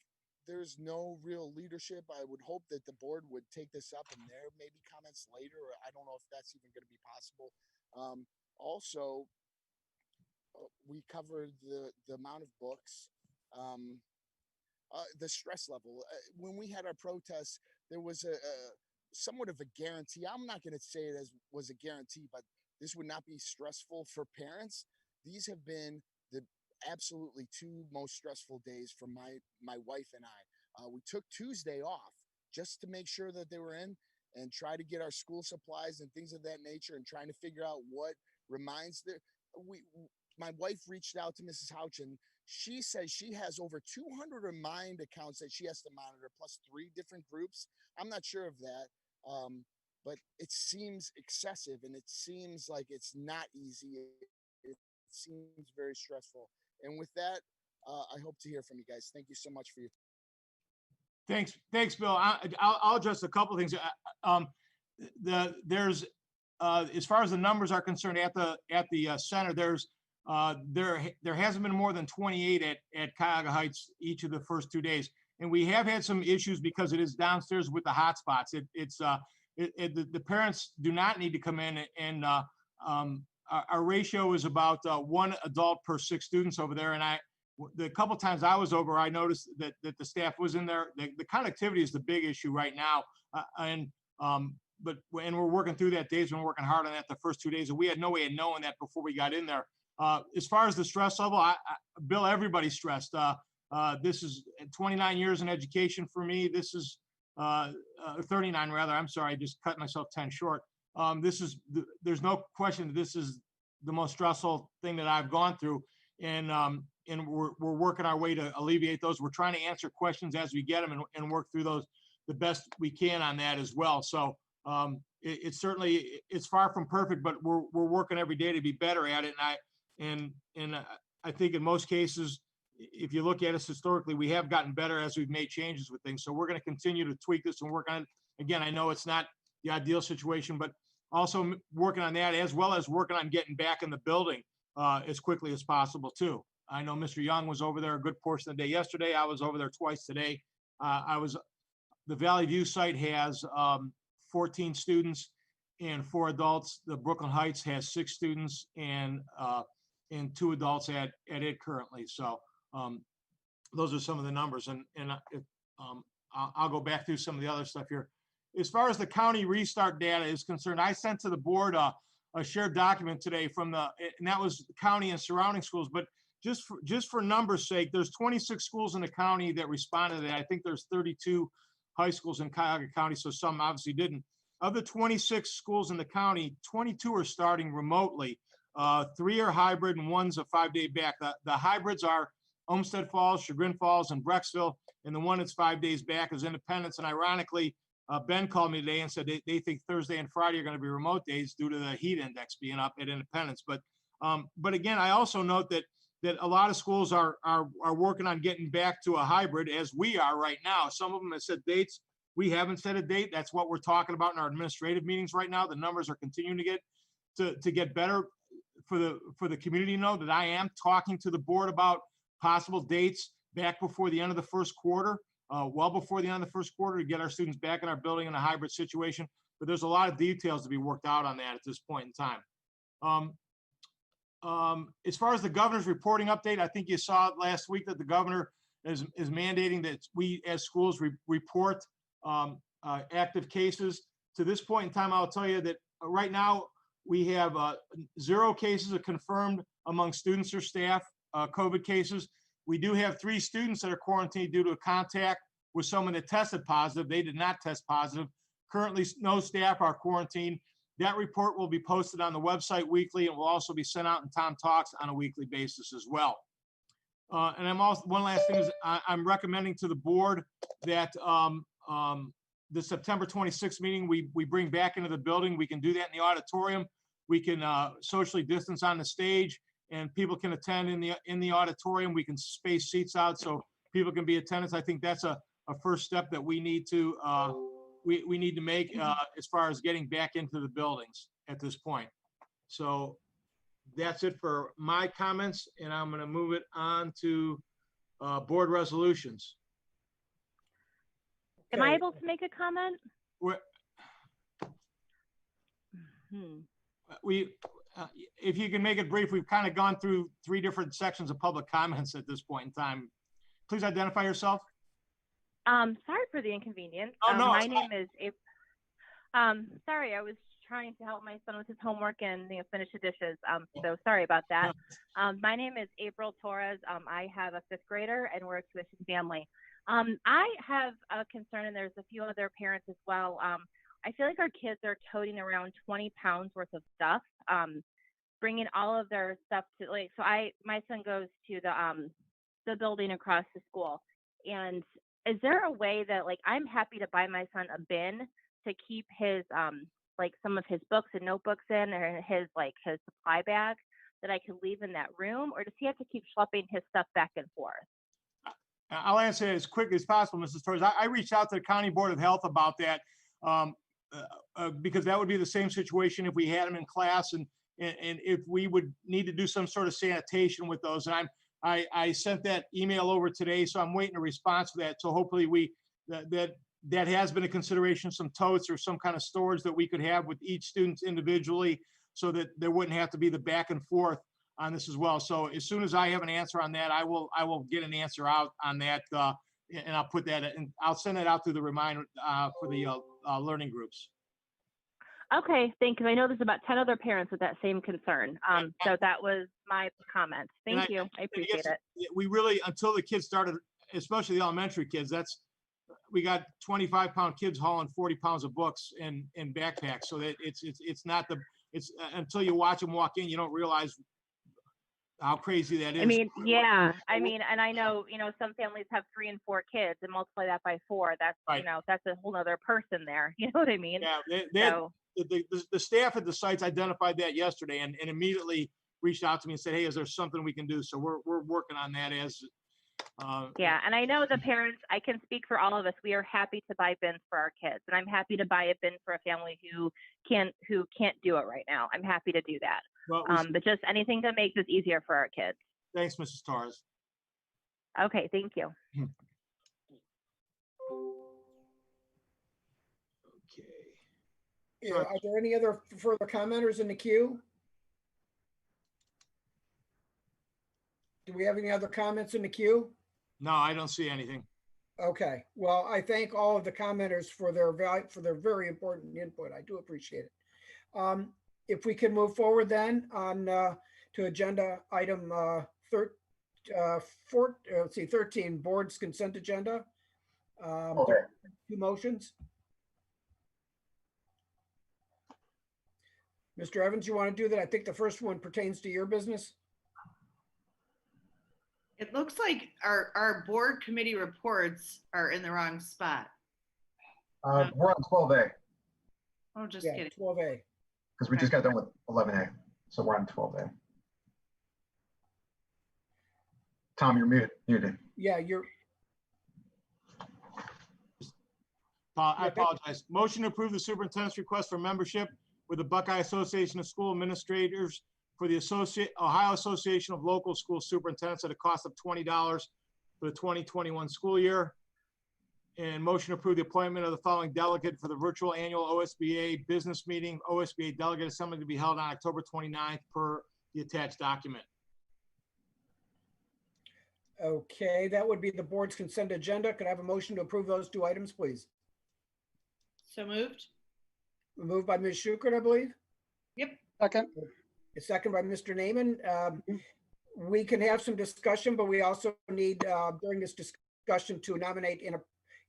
there's no real leadership. I would hope that the board would take this up, and there may be comments later, or I don't know if that's even going to be possible. Also, we covered the amount of books, the stress level. When we had our protests, there was a somewhat of a guarantee. I'm not going to say it as was a guarantee, but this would not be stressful for parents. These have been the absolutely 2 most stressful days for my wife and I. We took Tuesday off just to make sure that they were in, and try to get our school supplies and things of that nature, and trying to figure out what reminds the my wife reached out to Mrs. Houchin. She says she has over 200 Remind accounts that she has to monitor, plus 3 different groups. I'm not sure of that, but it seems excessive, and it seems like it's not easy. It seems very stressful. And with that, I hope to hear from you guys. Thank you so much for your. Thanks, Bill. I'll address a couple of things. There's as far as the numbers are concerned at the center, there hasn't been more than 28 at Cuyahoga Heights each of the first 2 days, and we have had some issues because it is downstairs with the hotspots. The parents do not need to come in, and our ratio is about 1 adult per 6 students over there. And the couple times I was over, I noticed that the staff was in there. The connectivity is the big issue right now, and we're working through that. Dave's been working hard on that the first 2 days, and we had no way of knowing that before we got in there. As far as the stress level, Bill, everybody's stressed. This is 29 years in education for me. This is 39 rather. I'm sorry, I just cut myself 10 short. There's no question that this is the most stressful thing that I've gone through, and we're working our way to alleviate those. We're trying to answer questions as we get them, and work through those the best we can on that as well. So it's certainly, it's far from perfect, but we're working every day to be better at it. And I think in most cases, if you look at us historically, we have gotten better as we've made changes with things. So we're going to continue to tweak this and work on it. Again, I know it's not the ideal situation, but also working on that, as well as working on getting back in the building as quickly as possible too. I know Mr. Young was over there a good portion of the day yesterday. I was over there twice today. The Valley View site has 14 students and 4 adults. The Brooklyn Heights has 6 students and 2 adults at it currently. So those are some of the numbers, and I'll go back through some of the other stuff here. As far as the county restart data is concerned, I sent to the board a shared document today and that was the county and surrounding schools. But just for numbers' sake, there's 26 schools in the county that responded to that. I think there's 32 high schools in Cuyahoga County, so some obviously didn't. Of the 26 schools in the county, 22 are starting remotely. 3 are hybrid, and 1's a 5-day back. The hybrids are Olmsted Falls, Chagrin Falls, and Brecksville, and the one that's 5 days back is Independence. And ironically, Ben called me today and said they think Thursday and Friday are going to be remote days due to the heat index being up at Independence. But again, I also note that that a lot of schools are working on getting back to a hybrid, as we are right now. Some of them have set dates. We haven't set a date. That's what we're talking about in our administrative meetings right now. The numbers are continuing to get better. For the community to know that I am talking to the board about possible dates back before the end of the first quarter, well before the end of the first quarter, to get our students back in our building in a hybrid situation. But there's a lot of details to be worked out on that at this point in time. As far as the governor's reporting update, I think you saw it last week that the governor is mandating that we as schools report active cases. To this point in time, I'll tell you that right now we have 0 cases of confirmed among students or staff, COVID cases. We do have 3 students that are quarantined due to a contact with someone that tested positive. They did not test positive. Currently, no staff are quarantined. That report will be posted on the website weekly and will also be sent out in Tom Talks on a weekly basis as well. And I'm also, one last thing is I'm recommending to the board that the September 26th meeting, we bring back into the building. We can do that in the auditorium. We can socially distance on the stage, and people can attend in the auditorium. We can space seats out so people can be attendants. I think that's a first step that we need to we need to make as far as getting back into the buildings at this point. So that's it for my comments, and I'm going to move it on to board resolutions. Am I able to make a comment? If you can make it brief, we've kind of gone through 3 different sections of public comments at this point in time. Please identify yourself. Sorry for the inconvenience. Oh, no, my name is April. Sorry, I was trying to help my son with his homework and finish the dishes. So sorry about that. My name is April Torres. I have a 5th grader, and we're a tuition family. I have a concern, and there's a few other parents as well. I feel like our kids are toting around 20 pounds worth of stuff, bringing all of their stuff to so my son goes to the building across the school. And is there a way that I'm happy to buy my son a bin to keep his some of his books and notebooks in, or his supply bag that I can leave in that room, or does he have to keep schlepping his stuff back and forth? I'll answer it as quickly as possible, Mrs. Torres. I reached out to the County Board of Health about that because that would be the same situation if we had them in class, and if we would need to do some sort of sanitation with those. And I sent that email over today, so I'm waiting a response for that. So hopefully that has been a consideration, some totes or some kind of storage that we could have with each student individually, so that there wouldn't have to be the back and forth on this as well. So as soon as I have an answer on that, I will get an answer out on that, and I'll put that in. I'll send it out through the reminder for the learning groups. Okay, thank you. I know there's about 10 other parents with that same concern. So that was my comment. Thank you. I appreciate it. We really, until the kids started, especially the elementary kids, we got 25-pound kids hauling 40 pounds of books in backpacks. So that it's not until you watch them walk in, you don't realize how crazy that is. I mean, yeah. I mean, and I know, some families have 3 and 4 kids, and multiply that by 4. That's, right. That's a whole other person there. You know what I mean? Yeah. The staff at the sites identified that yesterday and immediately reached out to me and said, hey, is there something we can do? So we're working on that as. Yeah. And I know the parents, I can speak for all of us. We are happy to buy bins for our kids, and I'm happy to buy a bin for a family who can't do it right now. I'm happy to do that. Well, but just anything to make this easier for our kids. Thanks, Mrs. Torres. Okay. Thank you. Okay. Yeah, are there any other further commenters in the queue? Do we have any other comments in the queue? No, I don't see anything. Okay, well, I thank all of the commenters for their very important input. I do appreciate it. If we can move forward then on to agenda item 13, board's consent agenda. Okay. 2 motions. Mr. Evans, you want to do that? I think the first one pertains to your business. It looks like our board committee reports are in the wrong spot. We're on 12A Oh, just Yeah, kidding. 12A. because we just got done with 11A. So we're on 12A. Tom, you're muted. Yeah, you're, I apologize. Motion to approve the superintendent's request for membership with the Buckeye Association of School Administrators for the Ohio Association of Local School Superintendents at a cost of $20 for the 2021 school year. And motion to approve the appointment of the following delegate for the virtual annual OSBA business meeting, OSBA delegate assembly to be held on October 29th per the attached document. okay, that would be the board's consent agenda. Could I have a motion to approve those two items, please? So moved? Moved by Ms. Schukert, I believe. Second. A second by Mr. Naaman. We can have some discussion, but we also need, during this discussion, to nominate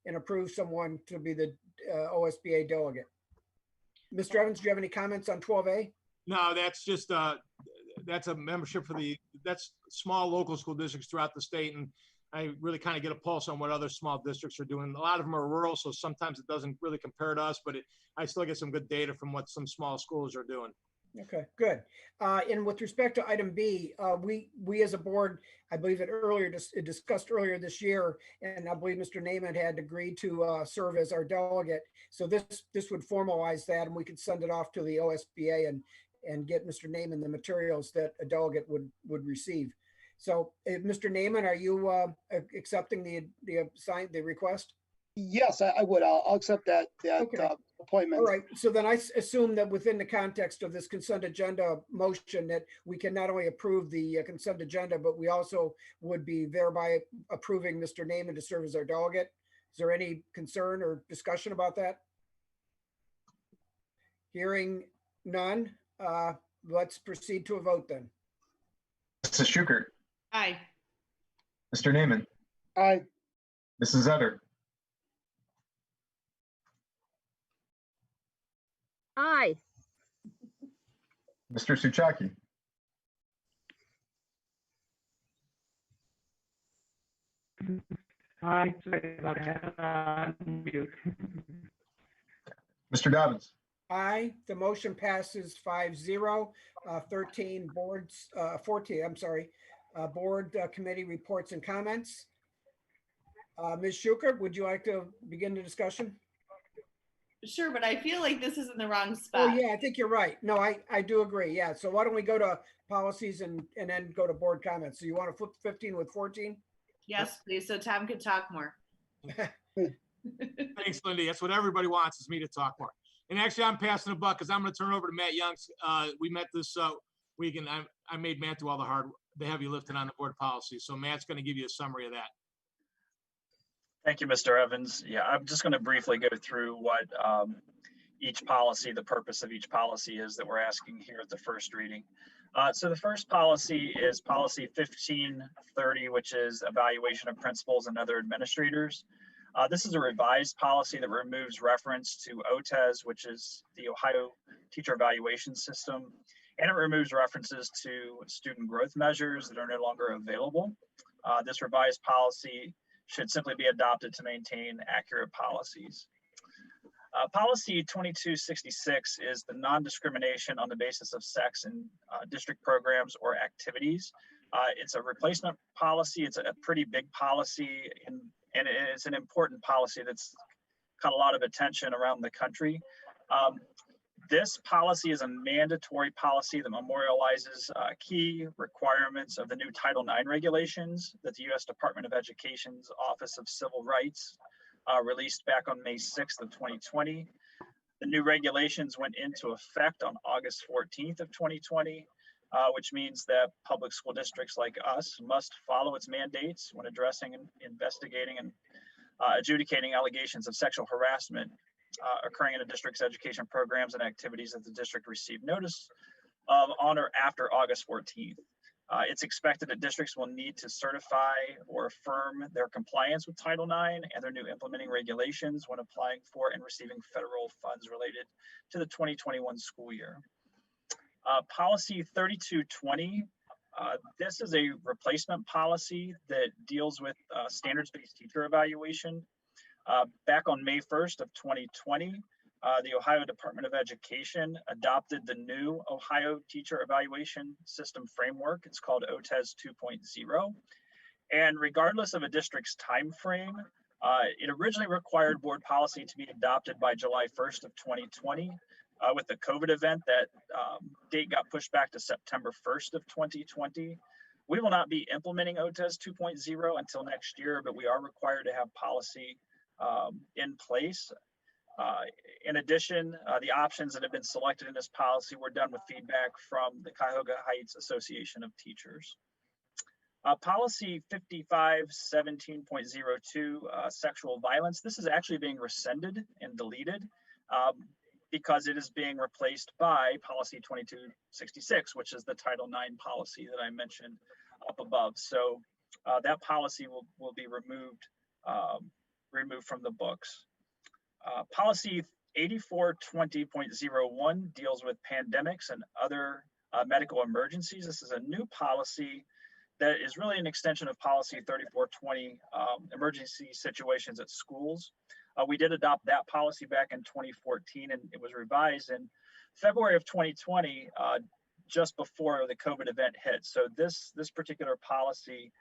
and approve someone to be the OSBA delegate. Mr. Evans, do you have any comments on 12A? No, that's just, that's a membership for that's small local school districts throughout the state. And I really kind of get a pulse on what other small districts are doing. A lot of them are rural, so sometimes it doesn't really compare to us, but I still get some good data from what some small schools are doing. Okay, good. And with respect to item B, we as a board, I believe it discussed earlier this year, and I believe Mr. Naaman had agreed to serve as our delegate. So this would formalize that, and we could send it off to the OSBA and get Mr. Naaman the materials that a delegate would receive. So, Mr. Naaman, are you accepting the request? Yes, I would. I'll accept that Okay. appointment. All right, so then I assume that within the context of this consent agenda motion, that we can not only approve the consent agenda, but we also would be thereby approving Mr. Naaman to serve as our delegate. Is there any concern or discussion about that? Hearing none, let's proceed to a vote then. Mrs. Schukert, Aye. Mr. Naaman, Aye. Mrs. Etter, Aye. Mr. Suchaki, Hi, sorry about that. Mr. Dobbins. Aye, the motion passes 5-0. 13 boards, 14, I'm sorry, board committee reports and comments. Ms. Schukert, would you like to begin the discussion? Sure, but I feel like this is in the wrong Oh, spot. yeah, I think you're right. No, I do agree. Yeah, so why don't we go to policies and then go to board comments? So you want to flip 15 with 14? Yes, please, so Tom could talk more. Thanks, Lindy. That's what everybody wants, is me to talk more. And actually, I'm passing the buck because I'm going to turn it over to Matt Youngs. We met this week, and I made Matt do all the heavy lifting on the board policy. So Matt's going to give you a summary of that. Thank you, Mr. Evans. Yeah, I'm just going to briefly go through what each policy, the purpose of each policy is that we're asking here at the first reading. So the first policy is policy 1530, which is evaluation of principals and other administrators. This is a revised policy that removes reference to OTES, which is the Ohio Teacher Evaluation System, and it removes references to student growth measures that are no longer available. This revised policy should simply be adopted to maintain accurate policies. Policy 2266 is the non-discrimination on the basis of sex in district programs or activities. It's a replacement policy. It's a pretty big policy, and it's an important policy that's caught a lot of attention around the country. This policy is a mandatory policy that memorializes key requirements of the new Title IX regulations that the U.S. Department of Education's Office of Civil Rights released back on May 6th of 2020. The new regulations went into effect on August 14th of 2020, which means that public school districts like us must follow its mandates when addressing and investigating and adjudicating allegations of sexual harassment occurring in a district's education programs and activities that the district received notice of on or after August 14th. It's expected that districts will need to certify or affirm their compliance with Title IX and their new implementing regulations when applying for and receiving federal funds related to the 2021 school year. Policy 3220, this is a replacement policy that deals with standards-based teacher evaluation. Back on May 1st of 2020, the Ohio Department of Education adopted the new Ohio Teacher Evaluation System Framework. It's called OTES 2.0. And regardless of a district's time frame, it originally required board policy to be adopted by July 1st of 2020. With the COVID event, that date got pushed back to September 1st of 2020. We will not be implementing OTES 2.0 until next year, but we are required to have policy in place. In addition, the options that have been selected in this policy were done with feedback from the Cuyahoga Heights Association of Teachers. Policy 5517.02, sexual violence. This is actually being rescinded and deleted because it is being replaced by policy 2266, which is the Title IX policy that I mentioned up above. So that policy will be removed from the books. Policy 8420.01 deals with pandemics and other medical emergencies. This is a new policy that is really an extension of policy 3420, emergency situations at schools. We did adopt that policy back in 2014, and it was revised in February of 2020, just before the COVID event hit. So this particular policy,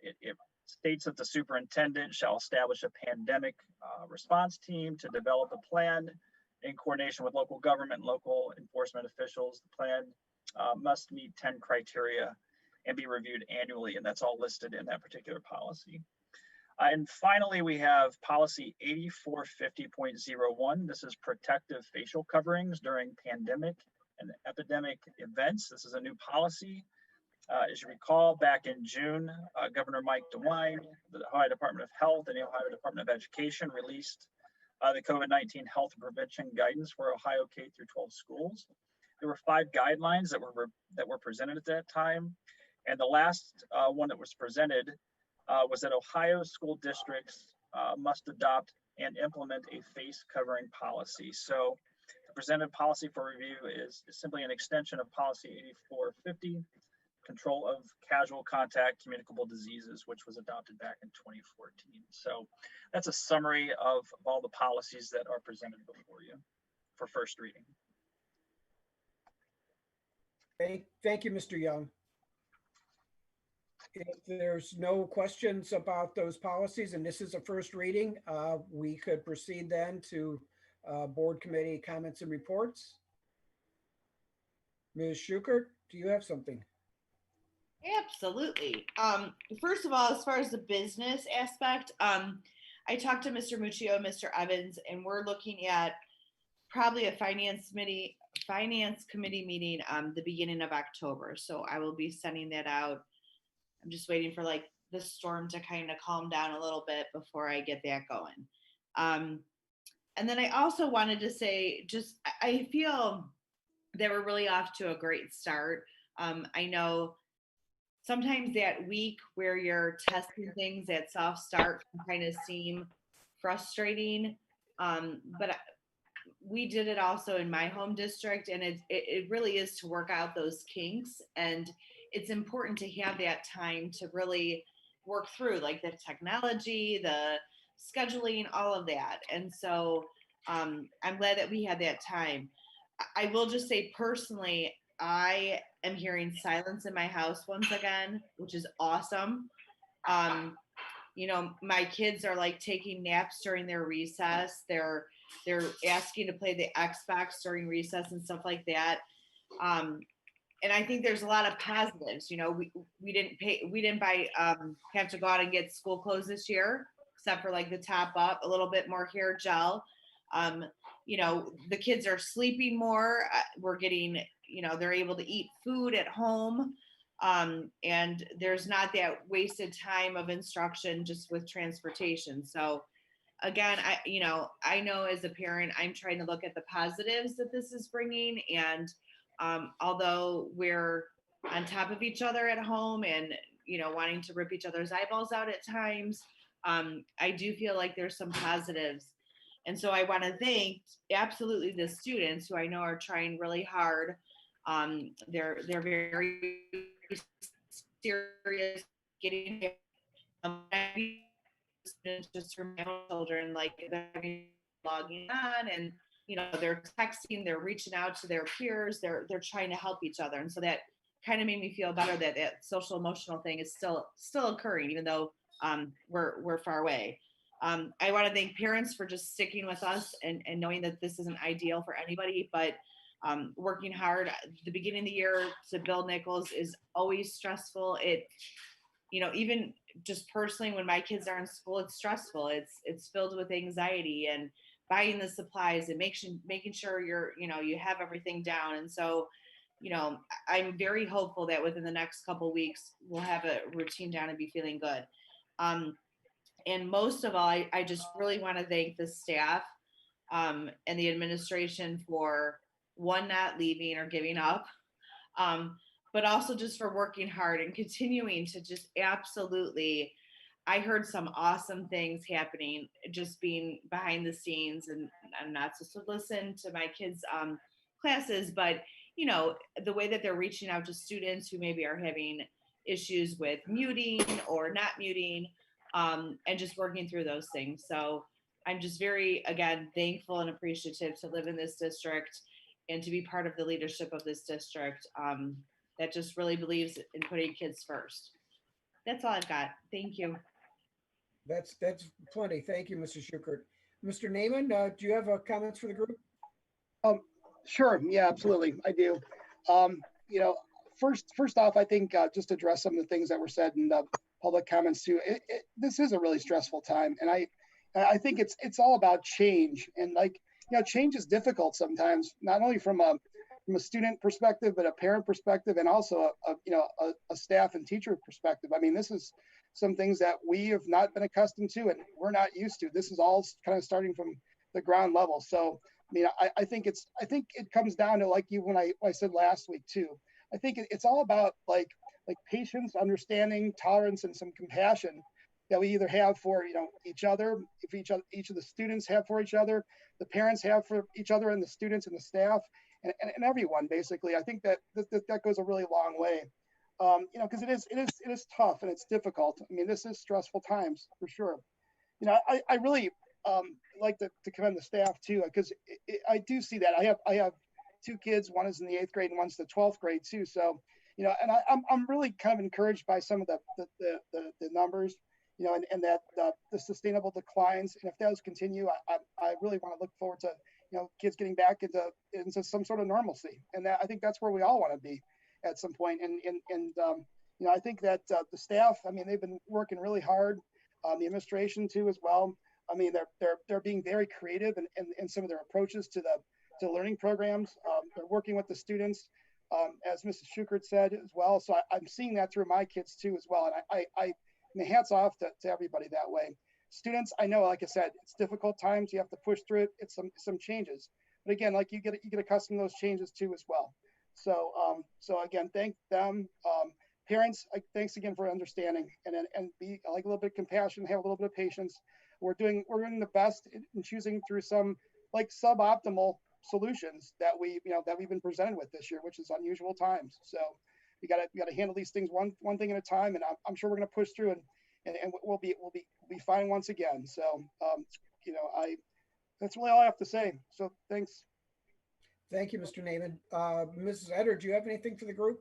it states that the superintendent shall establish a pandemic response team to develop a plan in coordination with local government and local enforcement officials. The plan must meet 10 criteria and be reviewed annually, and that's all listed in that particular policy. And finally, we have policy 8450.01. This is protective facial coverings during pandemic and epidemic events. This is a new policy. As you recall, back in June, Governor Mike DeWine, the Ohio Department of Health, and the Ohio Department of Education released the COVID-19 health and prevention guidance for Ohio K through 12 schools. There were 5 guidelines that were presented at that time, and the last one that was presented was that Ohio school districts must adopt and implement a face covering policy. So the presented policy for review is simply an extension of policy 8450. Control of casual contact communicable diseases, which was adopted back in 2014. So that's a summary of all the policies that are presented before you for first reading. Thank you, Mr. Young. If there's no questions about those policies, and this is a first reading, we could proceed then to board committee comments and reports. Ms. Schukert, do you have something? Absolutely. First of all, as far as the business aspect, I talked to Mr. Muccio and Mr. Evans, and we're looking at probably a finance committee meeting the beginning of October. So I will be sending that out. I'm just waiting for like the storm to kind of calm down a little bit before I get that going. And then I also wanted to say, I feel that we're really off to a great start. I know sometimes that week where you're testing things at soft start can kind of seem frustrating, but we did it also in my home district, and it really is to work out those kinks, and it's important to have that time to really work through like the technology, the scheduling, all of that. And so I'm glad that we had that time. I will just say personally, I am hearing silence in my house once again, which is awesome. You know, my kids are like taking naps during their recess. They're asking to play the Xbox during recess and stuff like that. And I think there's a lot of positives. You know, we didn't have to go out and get school clothes this year, except for like the top up, a little bit more hair gel. You know, the kids are sleeping more. We're getting, you know, they're able to eat food at home. And there's not that wasted time of instruction just with transportation. So again, I know as a parent, I'm trying to look at the positives that this is bringing. And although we're on top of each other at home and, you know, wanting to rip each other's eyeballs out at times, I do feel like there's some positives. And so I want to thank absolutely the students who I know are trying really hard. They're very serious getting just for my own children, like they're logging on and, you know, they're texting, they're reaching out to their peers, they're trying to help each other. And so that kind of made me feel better that that social emotional thing is still occurring, even though we're far away. I want to thank parents for just sticking with us and knowing that this isn't ideal for anybody, but working hard. The beginning of the year to build Nichols is always stressful. Even just personally, when my kids are in school, it's stressful. It's filled with anxiety and buying the supplies and making sure you have everything down. And so, I'm very hopeful that within the next couple weeks, we'll have a routine down and be feeling good. And most of all, I just really want to thank the staff and the administration for not leaving or giving up, but also just for working hard and continuing to just absolutely. I heard some awesome things happening just being behind the scenes, and I'm not supposed to listen to my kids' classes, but the way that they're reaching out to students who maybe are having issues with muting or not muting, and just working through those things. So I'm just very, again, thankful and appreciative to live in this district and to be part of the leadership of this district that just really believes in putting kids first. That's all I've got. Thank you. That's plenty. Thank you, Mrs. Schukert. Mr. Naaman, do you have comments for the group? Sure. Yeah, absolutely. I do. First off, I think just to address some of the things that were said in the public comments too. This is a really stressful time, and I think it's all about change. And change is difficult sometimes, not only from a student perspective, but a parent perspective, and also a staff and teacher perspective. I mean, this is some things that we have not been accustomed to, and we're not used to. This is all kind of starting from the ground level. So, I mean, I think it comes down to when I said last week too. I think it's all about like patience, understanding, tolerance, and some compassion that we either have for each other, if each of the students have for each other, the parents have for each other, and the students and the staff, and everyone basically. I think that goes a really long way, because it is tough and it's difficult. I mean, this is stressful times for sure. I really like to commend the staff too, because I do see that. I have two kids. One is in the 8th grade and one's the 12th grade too. So, and I'm really kind of encouraged by some of the numbers, and that the sustainable declines. And if those continue, I really want to look forward to, kids getting back into some sort of normalcy. And I think that's where we all want to be at some point. And I think that the staff, I mean, they've been working really hard. The administration too, as well. I mean, they're being very creative in some of their approaches to the learning programs. They're working with the students, as Mrs. Schukert said as well. So I'm seeing that through my kids too as well. And I mean, hats off to everybody that way. Students, I know, like I said, it's difficult times. You have to push through it. It's some changes, but again, you get accustomed to those changes too as well. So again, thank them. Parents, thanks again for understanding and be a little bit of compassion, have a little bit of patience. We're doing the best in choosing through some suboptimal solutions that we've been presented with this year, which is unusual times. So we got to handle these things one thing at a time, and I'm sure we're going to push through and we'll be fine once again. So that's really all I have to say. So thanks. Thank you, Mr. Naaman. Mrs. Eder, do you have anything for the group?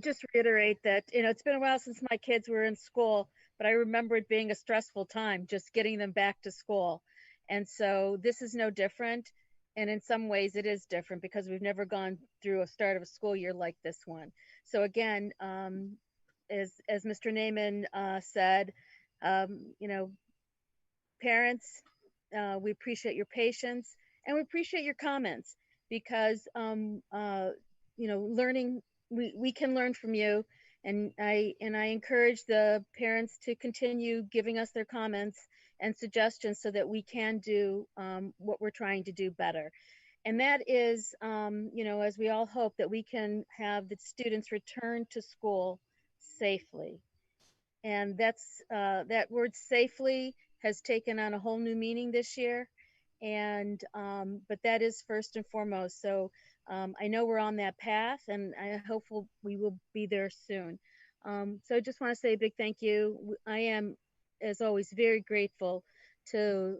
Just reiterate that, it's been a while since my kids were in school, but I remember it being a stressful time, just getting them back to school. And so this is no different. And in some ways it is different because we've never gone through a start of a school year like this one. So again, as Mr. Naaman said, parents, we appreciate your patience and we appreciate your comments because, learning, we can learn from you. And I encourage the parents to continue giving us their comments and suggestions so that we can do what we're trying to do better. And that is, as we all hope that we can have the students return to school safely. And that word safely has taken on a whole new meaning this year. And, but that is first and foremost. So I know we're on that path and I hope we will be there soon. So I just want to say a big thank you. I am, as always, very grateful to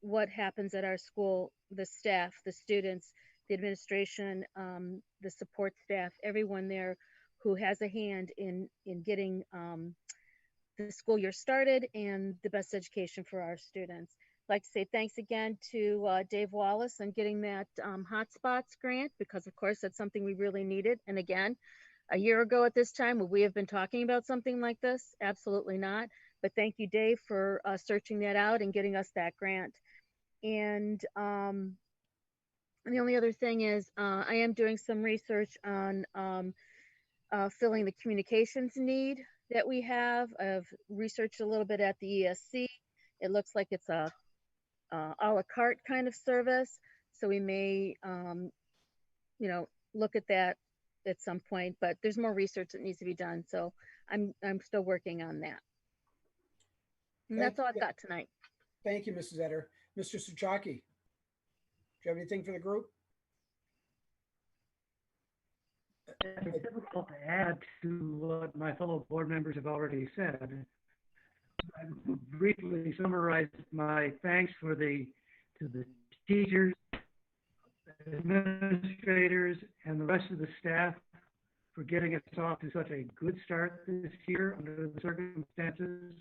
what happens at our school, the staff, the students, the administration, the support staff, everyone there who has a hand in getting the school year started and the best education for our students. I'd like to say thanks again to Dave Wallace on getting that hotspots grant, because of course that's something we really needed. And again, a year ago at this time, would we have been talking about something like this? Absolutely not. But thank you, Dave, for searching that out and getting us that grant. And the only other thing is I am doing some research on filling the communications need that we have. I've researched a little bit at the ESC. It looks like it's a la carte kind of service. So we may, look at that at some point, but there's more research that needs to be done. So I'm still working on that. And that's all I've got tonight. Thank you, Mrs. Etter. Mr. Suchaki, do you have anything for the group? It's difficult to add to what my fellow board members have already said. I briefly summarized my thanks to the teachers, administrators, and the rest of the staff for getting us off to such a good start this year under the circumstances.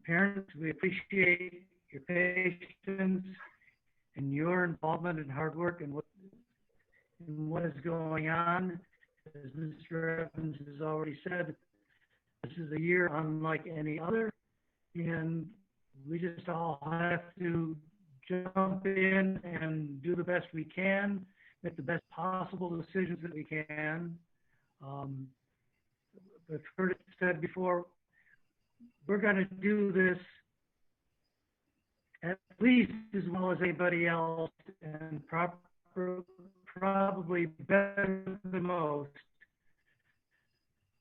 Parents, we appreciate your patience and your involvement and hard work and what is going on. As Mr. Evans has already said, this is a year unlike any other, and we just all have to jump in and do the best we can, make the best possible decisions that we can. But Curtis said before, we're going to do this at least as well as anybody else, and probably better than most,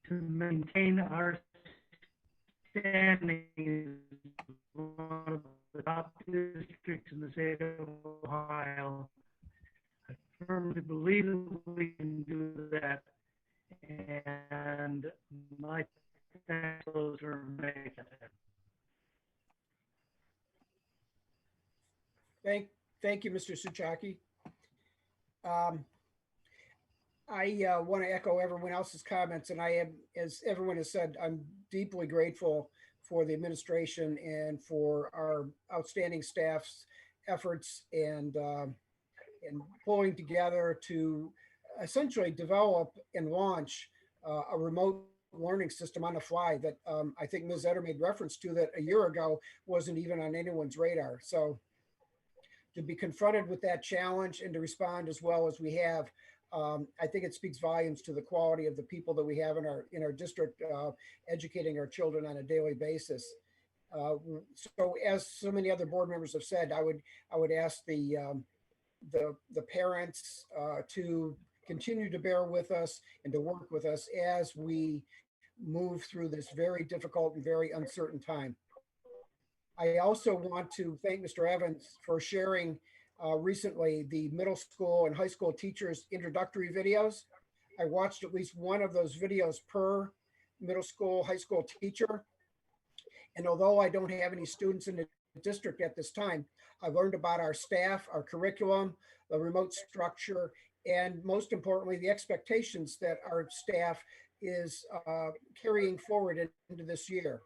to maintain our standing as one of the top districts in the state of Ohio. I firmly believe that we can do that, and my thanks are made. Thank you, Mr. Suchaki. I want to echo everyone else's comments, and I am, as everyone has said, I'm deeply grateful for the administration and for our outstanding staff's efforts and pulling together to essentially develop and launch a remote learning system on the fly that I think Ms. Etter made reference to, that a year ago wasn't even on anyone's radar. So to be confronted with that challenge and to respond as well as we have, I think it speaks volumes to the quality of the people that we have in our district, educating our children on a daily basis. So as so many other board members have said, I would ask the parents to continue to bear with us and to work with us as we move through this very difficult and very uncertain time. I also want to thank Mr. Evans for sharing recently the middle school and high school teachers introductory videos. I watched at least one of those videos per middle school, high school teacher. And although I don't have any students in the district at this time, I learned about our staff, our curriculum, the remote structure, and most importantly, the expectations that our staff is carrying forward into this year.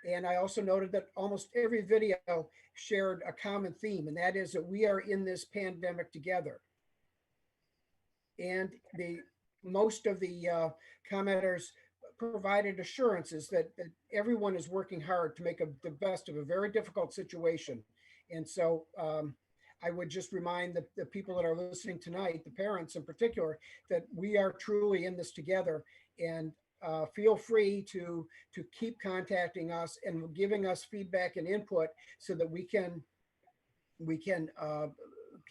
And I also noted that almost every video shared a common theme, and that is that we are in this pandemic together. And most of the commenters provided assurances that everyone is working hard to make the best of a very difficult situation. And so I would just remind the people that are listening tonight, the parents in particular, that we are truly in this together, and feel free to keep contacting us and giving us feedback and input so that we can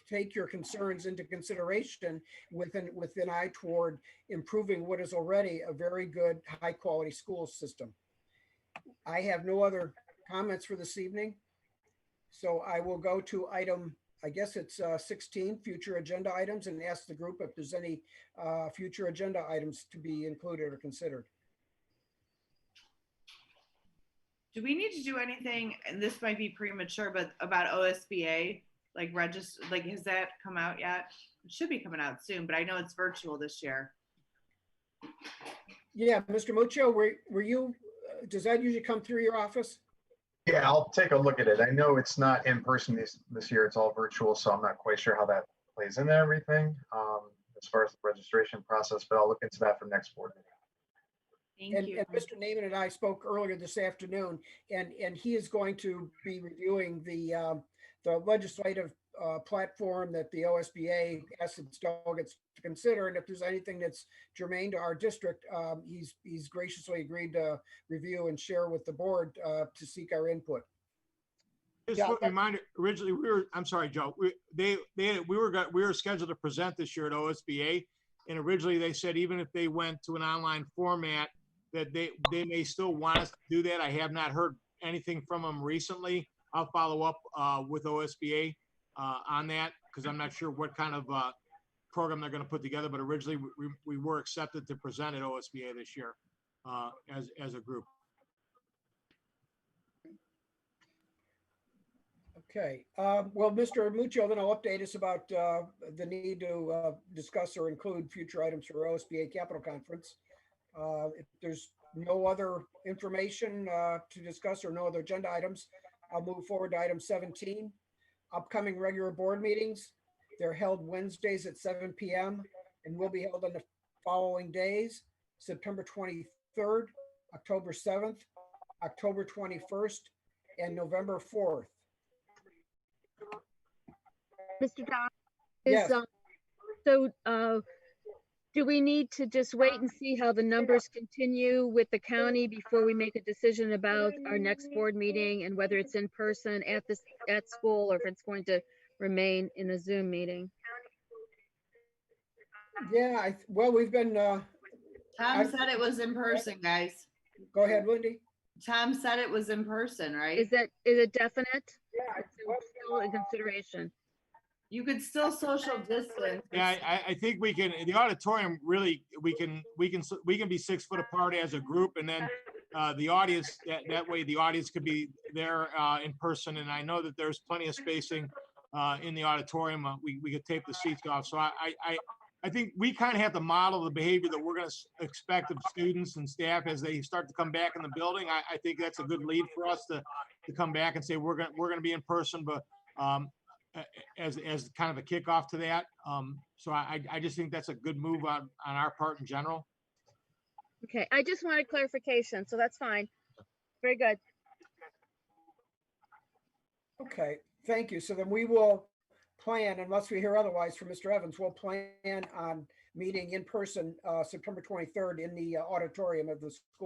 take your concerns into consideration with an eye toward improving what is already a very good, high quality school system. I have no other comments for this evening. So I will go to item, I guess it's 16, future agenda items, and ask the group if there's any future agenda items to be included or considered. Do we need to do anything, and this might be premature, but about OSBA? like register, like has that come out yet? It should be coming out soon, but I know it's virtual this year. Yeah, Mr. Muccio, were you, does that usually come through your office? Yeah, I'll take a look at it. I know it's not in person this year. It's all virtual, so I'm not quite sure how that plays into everything as far as the registration process, but I'll look into that for next board meeting. Thank you. And Mr. Naaman and I spoke earlier this afternoon, and he is going to be reviewing the legislative platform that the OSBA asked its delegates to consider. And if there's anything that's germane to our district, he's graciously agreed to review and share with the board to seek our input. Just a reminder, originally I'm sorry, Joe, we were scheduled to present this year at OSBA. And originally they said, even if they went to an online format, that they may still want us to do that. I have not heard anything from them recently. I'll follow up with OSBA on that, because I'm not sure what kind of program they're going to put together, but originally we were accepted to present at OSBA this year as a group. Okay, well, Mr. Muccio, then I'll update us about the need to discuss or include future items for OSBA Capital Conference. If there's no other information to discuss or no other agenda items, I'll move forward to item 17. Upcoming regular board meetings. They're held Wednesdays at 7 p.m. and will be held on the following days: September 23rd, October 7th, October 21st, and November 4th. Mr. Don, Yes. So do we need to just wait and see how the numbers continue with the county before we make a decision about our next board meeting and whether it's in person at school or if it's going to remain in a Zoom meeting? Yeah, well, we've been. Tom said it was in person, guys. Go ahead, Wendy. Tom said it was in person, right? Is it definite? Yeah, it's still in consideration. You could still social distance. Yeah, I think we can, the auditorium, really, we can be 6 foot apart as a group, and then the audience, that way the audience could be there in person. And I know that there's plenty of spacing in the auditorium. We could tape the seats off. So I think we kind of have to model the behavior that we're going to expect of students and staff as they start to come back in the building. I think that's a good lead for us to come back and say we're going to be in person, but as kind of a kickoff to that. So I just think that's a good move on our part in general. Okay, I just wanted clarification, so that's fine. Very good. Okay, thank you. So then we will plan, unless we hear otherwise from Mr. Evans, we'll plan on meeting in person September 23rd in the auditorium of the school.